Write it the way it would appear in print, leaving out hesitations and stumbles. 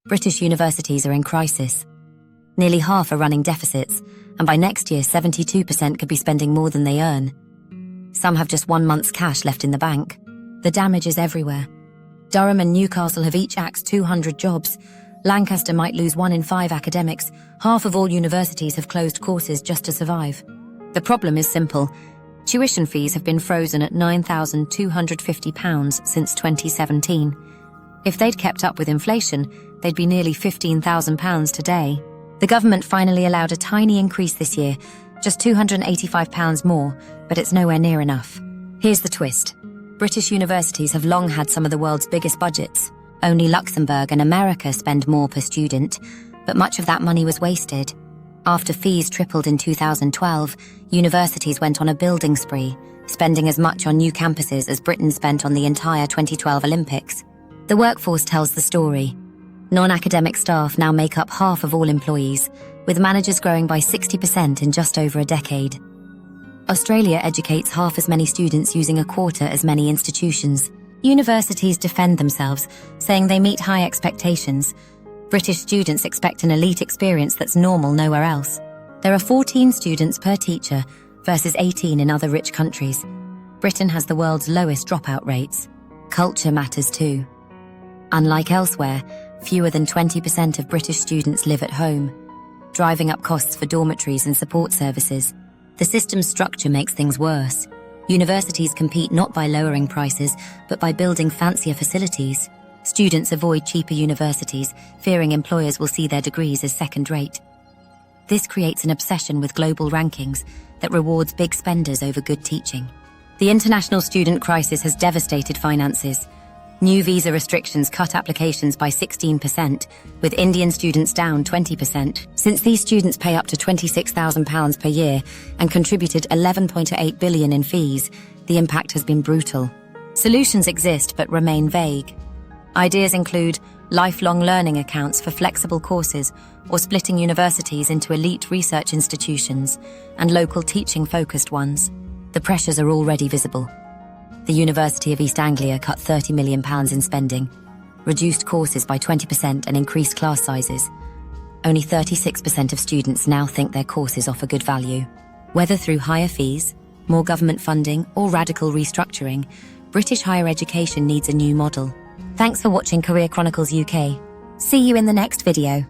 British universities are in crisis. Nearly half are running deficits, and by next year 72% could be spending more than they earn. Some have just 1 month's cash left in the bank. The damage is everywhere. Durham and Newcastle have each axed 200 jobs. Lancaster might lose 1 in 5 academics. Half of all universities have closed courses just to survive. The problem is simple. Tuition fees have been frozen at £9,250 since 2017. If they'd kept up with inflation, they'd be nearly £15,000 today. The government finally allowed a tiny increase this year, just £285 more, but it's nowhere near enough. Here's the twist. British universities have long had some of the world's biggest budgets. Only Luxembourg and America spend more per student, but much of that money was wasted. After fees tripled in 2012, universities went on a building spree, spending as much on new campuses as Britain spent on the entire 2012 Olympics. The workforce tells the story. Non-academic staff now make up half of all employees, with managers growing by 60% in just over a decade. Australia educates half as many students using a quarter as many institutions. Universities defend themselves, saying they meet high expectations. British students expect an elite experience that's normal nowhere else. There are 14 students per teacher versus 18 in other rich countries. Britain has the world's lowest dropout rates. Culture matters too. Unlike elsewhere, fewer than 20% of British students live at home, driving up costs for dormitories and support services. The system's structure makes things worse. Universities compete not by lowering prices, but by building fancier facilities. Students avoid cheaper universities, fearing employers will see their degrees as second-rate. This creates an obsession with global rankings that rewards big spenders over good teaching. The international student crisis has devastated finances. New visa restrictions cut applications by 16%, with Indian students down 20%. Since these students pay up to £26,000 per year and contributed $11.8 billion in fees, the impact has been brutal. Solutions exist but remain vague. Ideas include lifelong learning accounts for flexible courses or splitting universities into elite research institutions and local teaching-focused ones. The pressures are already visible. The University of East Anglia cut £30 million in spending, reduced courses by 20% and increased class sizes. Only 36% of students now think their courses offer good value. Whether through higher fees, more government funding, or radical restructuring, British higher education needs a new model. Thanks for watching Career Chronicles UK. See you in the next video.